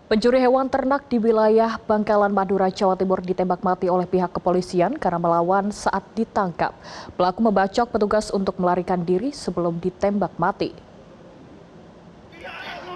Pencuri hewan ternak di wilayah Bangkalan, Madura, Jawa Timur ditembak mati oleh pihak kepolisian karena melawan saat ditangkap. Pelaku membacok petugas untuk melarikan diri sebelum ditembak mati.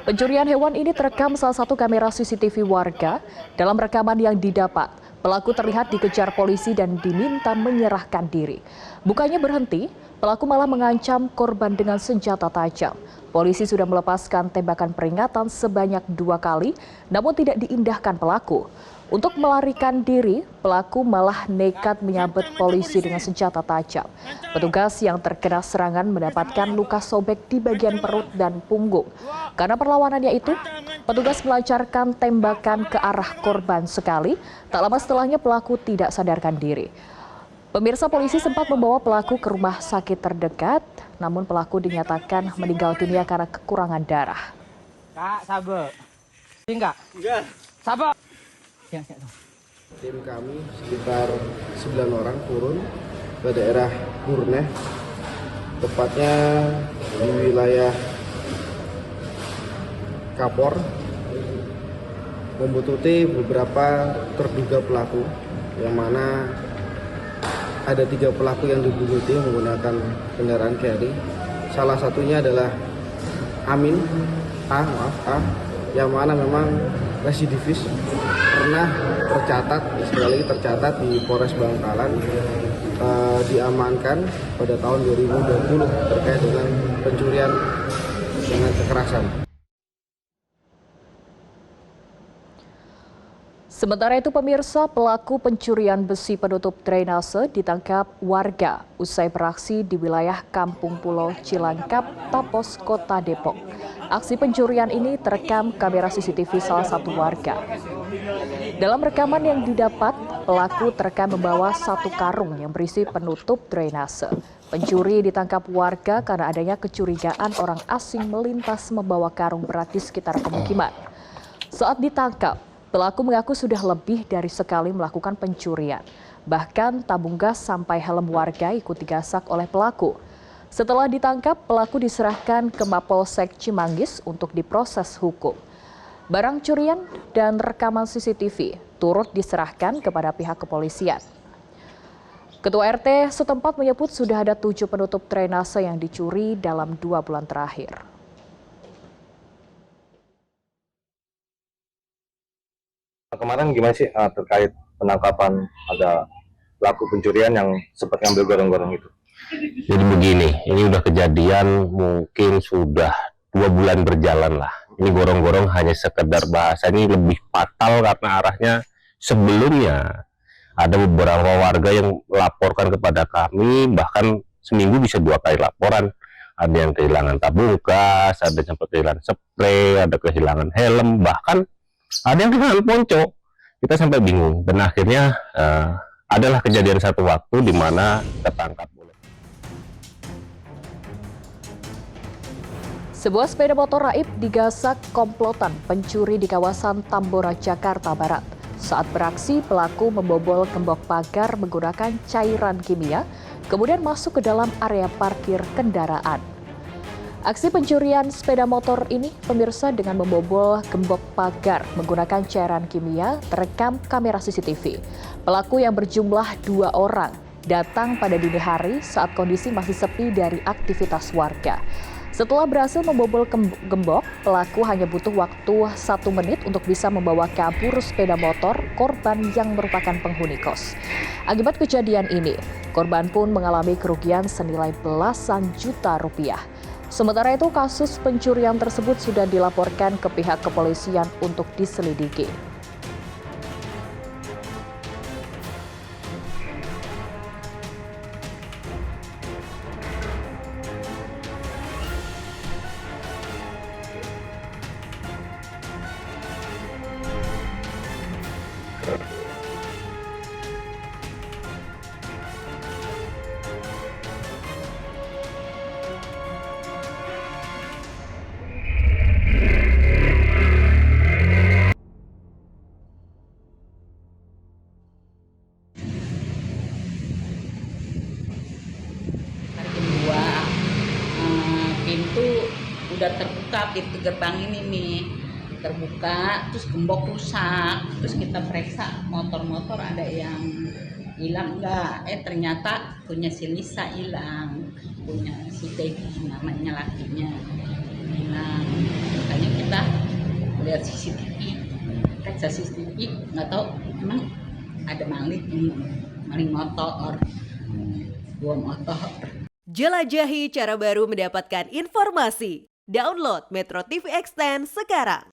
Pencurian hewan ini terekam salah satu kamera CCTV warga. Dalam rekaman yang didapat, pelaku terlihat dikejar polisi dan diminta menyerahkan diri. Bukannya berhenti, pelaku malah mengancam korban dengan senjata tajam. Polisi sudah melepaskan tembakan peringatan sebanyak 2 kali, namun tidak diindahkan pelaku. Untuk melarikan diri, pelaku malah nekat menyabet polisi dengan senjata tajam. Petugas yang terkena serangan mendapatkan luka sobek di bagian perut dan punggung. Karena perlawanannya itu, petugas melancarkan tembakan ke arah korban sekali. Tak lama setelahnya pelaku tidak sadarkan diri. Pemirsa, polisi sempat membawa pelaku ke rumah sakit terdekat, namun pelaku dinyatakan meninggal dunia karena kekurangan darah. Kak, sabar. Enggak? Enggak. Sabar. Tim kami sekitar 9 orang turun ke daerah Burneh, tepatnya di wilayah Kapor, membuntuti beberapa terduga pelaku, yang mana ada 3 pelaku yang dibuntuti menggunakan kendaraan carry. Salah satunya adalah Amin A, yang mana memang residivis, pernah tercatat di Polres Bangkalan, diamankan pada tahun 2020 terkait dengan pencurian dengan kekerasan. Sementara itu pemirsa, pelaku pencurian besi penutup drainase ditangkap warga usai beraksi di wilayah Kampung Pulau Cilangkap, Tapos, Kota Depok. Aksi pencurian ini terekam kamera CCTV salah satu warga. Dalam rekaman yang didapat, pelaku terekam membawa 1 karung yang berisi penutup drainase. Pencuri ditangkap warga karena adanya kecurigaan orang asing melintas membawa karung berat di sekitar pemukiman. Saat ditangkap, pelaku mengaku sudah lebih dari sekali melakukan pencurian. Bahkan tabung gas sampai helm warga ikut digasak oleh pelaku. Setelah ditangkap, pelaku diserahkan ke Mapolsek Cimanggis untuk diproses hukum. Barang curian dan rekaman CCTV turut diserahkan kepada pihak kepolisian. Ketua RT setempat menyebut sudah ada 7 penutup drainase yang dicuri dalam 2 bulan terakhir. Kemarin gimana sih terkait penangkapan ada pelaku pencurian yang sempat ngambil gorong-gorong itu? Jadi begini, ini udah kejadian mungkin sudah 2 bulan berjalan lah. Ini gorong-gorong hanya sekedar bahasa, ini lebih fatal karena arahnya sebelumnya ada beberapa warga yang melaporkan kepada kami, bahkan seminggu bisa 2 kali laporan. Ada yang kehilangan tabung gas, ada yang sempat kehilangan spray, ada kehilangan helm, bahkan ada yang kehilangan ponco. Kita sampai bingung dan akhirnya adalah kejadian satu waktu di mana tertangkap. Sebuah sepeda motor raib digasak komplotan pencuri di kawasan Tambora, Jakarta Barat. Saat beraksi, pelaku membobol gembok pagar menggunakan cairan kimia, kemudian masuk ke dalam area parkir kendaraan. Aksi pencurian sepeda motor ini, pemirsa, dengan membobol gembok pagar menggunakan cairan kimia terekam kamera CCTV. Pelaku yang berjumlah 2 orang datang pada dini hari saat kondisi masih sepi dari aktivitas warga. Setelah berhasil membobol gembok, pelaku hanya butuh waktu 1 menit untuk bisa membawa kabur sepeda motor korban yang merupakan penghuni kos. Akibat kejadian ini, korban pun mengalami kerugian senilai belasan juta rupiah. Sementara itu, kasus pencurian tersebut sudah dilaporkan ke pihak kepolisian untuk diselidiki. Pintu udah terbuka, pintu gerbang ini nih buka terus gembok rusak, terus kita periksa motor-motor ada yang hilang enggak, ternyata punya si Lisa hilang, punya si Teddy namanya lakinya hilang. Makanya kita lihat CCTV, periksa CCTV, nggak tahu emang ada maling motor, dua motor. Jelajahi cara baru mendapatkan informasi. Download Metro TV Extend sekarang.